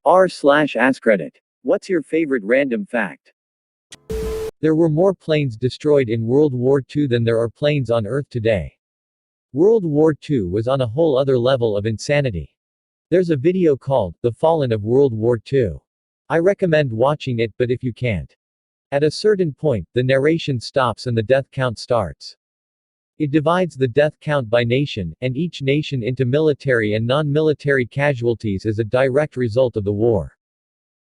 r/ascredit. What's your favorite random fact? There were more planes destroyed in World War II than there are planes on Earth today. World War II was on a whole other level of insanity. There's a video called The Fallen of World War II. I recommend watching it, but if you can't. At a certain point, the narration stops and the death count starts. It divides the death count by nation, and each nation into military and non-military casualties as a direct result of the war.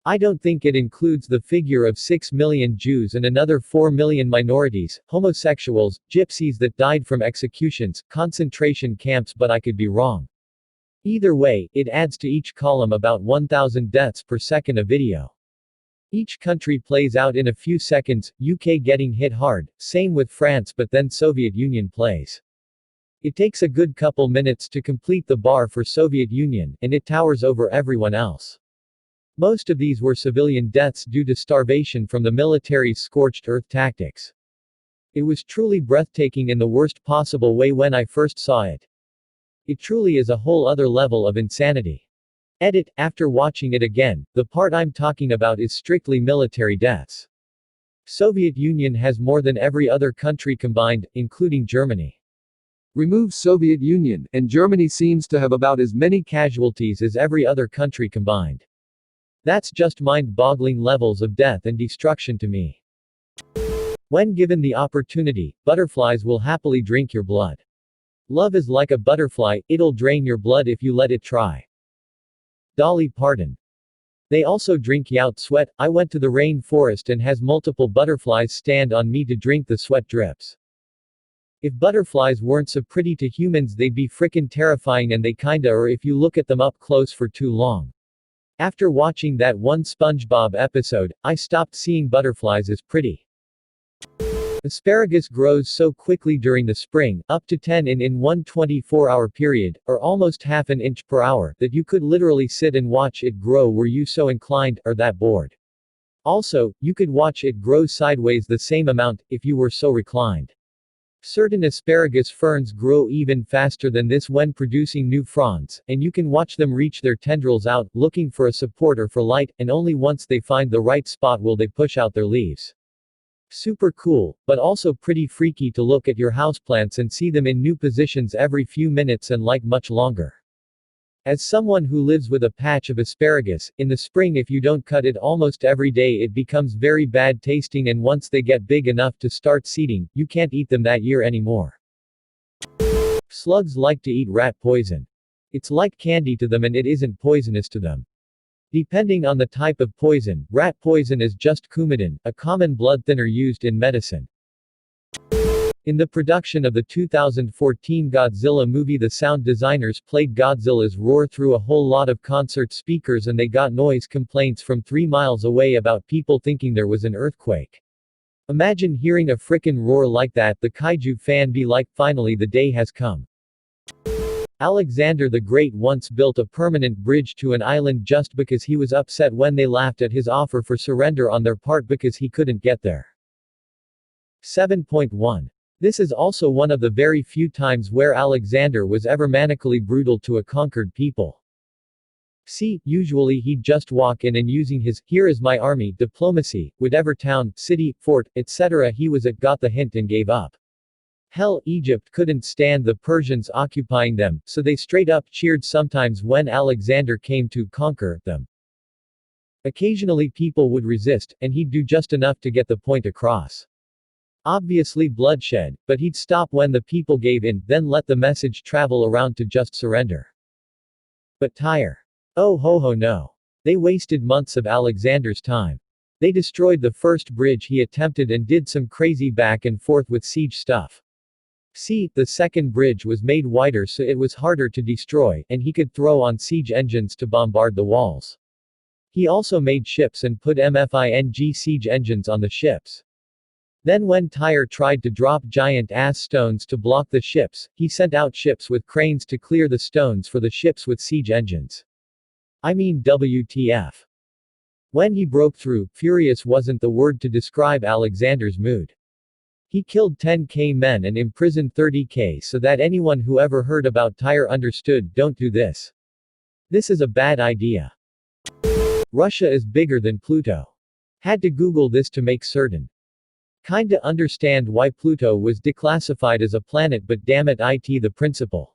I don't think it includes the figure of 6 million Jews and another 4 million minorities, homosexuals, gypsies that died from executions, concentration camps, but I could be wrong. Either way, it adds to each column about 1,000 deaths per second of video. Each country plays out in a few seconds, UK getting hit hard, same with France, but then Soviet Union plays. It takes a good couple minutes to complete the bar for Soviet Union, and it towers over everyone else. Most of these were civilian deaths due to starvation from the military's scorched earth tactics. It was truly breathtaking in the worst possible way when I first saw it. It truly is a whole other level of insanity. Edit, after watching it again, the part I'm talking about is strictly military deaths. Soviet Union has more than every other country combined, including Germany. Remove Soviet Union, and Germany seems to have about as many casualties as every other country combined. That's just mind-boggling levels of death and destruction to me. When given the opportunity, butterflies will happily drink your blood. Love is like a butterfly, it'll drain your blood if you let it try. Dolly Parton. They also drink out sweat. I went to the rain forest and has multiple butterflies stand on me to drink the sweat drips. If butterflies weren't so pretty to humans, they'd be frickin' terrifying, and they kinda are if you look at them up close for too long. After watching that one SpongeBob episode, I stopped seeing butterflies as pretty. Asparagus grows so quickly during the spring, up to 10 in one 24-hour period, or almost half an inch per hour, that you could literally sit and watch it grow were you so inclined, or that bored. Also, you could watch it grow sideways the same amount, if you were so reclined. Certain asparagus ferns grow even faster than this when producing new fronds, and you can watch them reach their tendrils out, looking for a support or for light, and only once they find the right spot will they push out their leaves. Super cool, but also pretty freaky to look at your houseplants and see them in new positions every few minutes and like much longer. As someone who lives with a patch of asparagus, in the spring if you don't cut it almost every day it becomes very bad tasting, and once they get big enough to start seeding, you can't eat them that year anymore. Slugs like to eat rat poison. It's like candy to them and it isn't poisonous to them. Depending on the type of poison, rat poison is just Coumadin, a common blood thinner used in medicine. In the production of the 2014 Godzilla movie, the sound designers played Godzilla's roar through a whole lot of concert speakers, and they got noise complaints from 3 miles away about people thinking there was an earthquake. Imagine hearing a frickin' roar like that. The kaiju fan be like, finally the day has come. Alexander the Great once built a permanent bridge to an island just because he was upset when they laughed at his offer for surrender on their part because he couldn't get there. 7.1. This is also one of the very few times where Alexander was ever manically brutal to a conquered people. See, usually he'd just walk in and using his, "here is my army," diplomacy, whatever town, city, fort, etc. he was at got the hint and gave up. Hell, Egypt couldn't stand the Persians occupying them, so they straight up cheered sometimes when Alexander came to conquer them. Occasionally people would resist, and he'd do just enough to get the point across. Obviously bloodshed, but he'd stop when the people gave in, then let the message travel around to just surrender. But Tyre. Oh ho no. They wasted months of Alexander's time. They destroyed the first bridge he attempted and did some crazy back and forth with siege stuff. See, the second bridge was made wider so it was harder to destroy, and he could throw on siege engines to bombard the walls. He also made ships and put MFING siege engines on the ships. Then when Tyre tried to drop giant-ass stones to block the ships, he sent out ships with cranes to clear the stones for the ships with siege engines. I mean WTF. When he broke through, furious wasn't the word to describe Alexander's mood. He killed 10,000 men and imprisoned 30,000 so that anyone who ever heard about Tyre understood, don't do this. This is a bad idea. Russia is bigger than Pluto. Had to Google this to make certain. Kinda understand why Pluto was declassified as a planet, but damn it, the principle.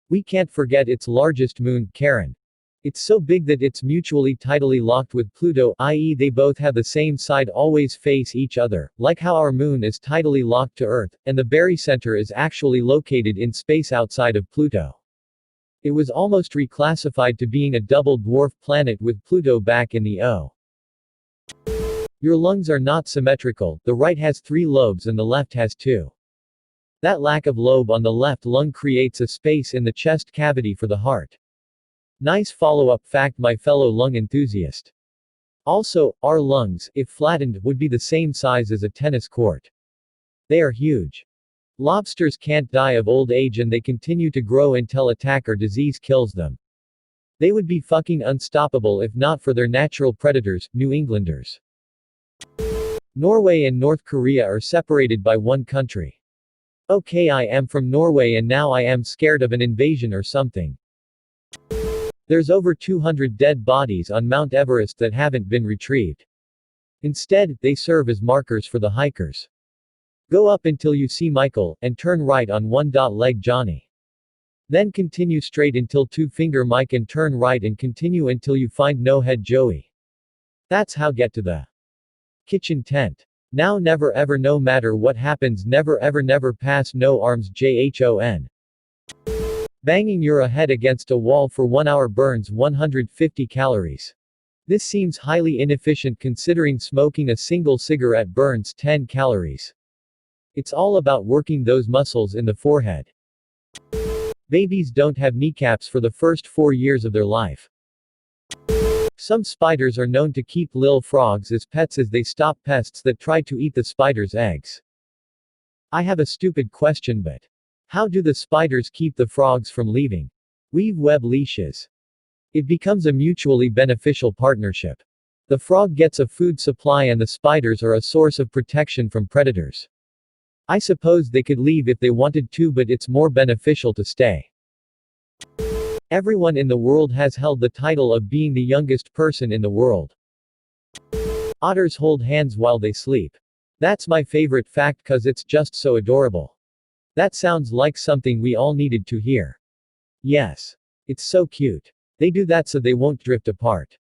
We can't forget its largest moon, Charon. It's so big that it's mutually tidally locked with Pluto, i.e. they both have the same side, always face each other, like how our moon is tidally locked to Earth, and the barycenter is actually located in space outside of Pluto. It was almost reclassified to being a double dwarf planet with Pluto back in the O. Your lungs are not symmetrical, the right has 3 lobes and the left has 2. That lack of lobe on the left lung creates a space in the chest cavity for the heart. Nice follow-up fact, my fellow lung enthusiast. Also, our lungs, if flattened, would be the same size as a tennis court. They are huge. Lobsters can't die of old age and they continue to grow until attack or disease kills them. They would be fucking unstoppable if not for their natural predators, New Englanders. Norway and North Korea are separated by one country. Okay, I am from Norway and now I am scared of an invasion or something. There's over 200 dead bodies on Mount Everest that haven't been retrieved. Instead, they serve as markers for the hikers. Go up until you see Michael, and turn right on leg Johnny. Then continue straight until 2-finger Mike and turn right and continue until you find no head Joey. That's how get to the kitchen tent. Now never ever, no matter what happens, never ever, never pass no arms JHON. Banging your head against a wall for 1 hour burns 150 calories. This seems highly inefficient considering smoking a single cigarette burns 10 calories. It's all about working those muscles in the forehead. Babies don't have kneecaps for the first 4 years of their life. Some spiders are known to keep lil frogs as pets as they stop pests that try to eat the spider's eggs. I have a stupid question, but how do the spiders keep the frogs from leaving? Weave web leashes. It becomes a mutually beneficial partnership. The frog gets a food supply and the spiders are a source of protection from predators. I suppose they could leave if they wanted to, but it's more beneficial to stay. Everyone in the world has held the title of being the youngest person in the world. Otters hold hands while they sleep. That's my favorite fact cause it's just so adorable. That sounds like something we all needed to hear. Yes. It's so cute. They do that so they won't drift apart.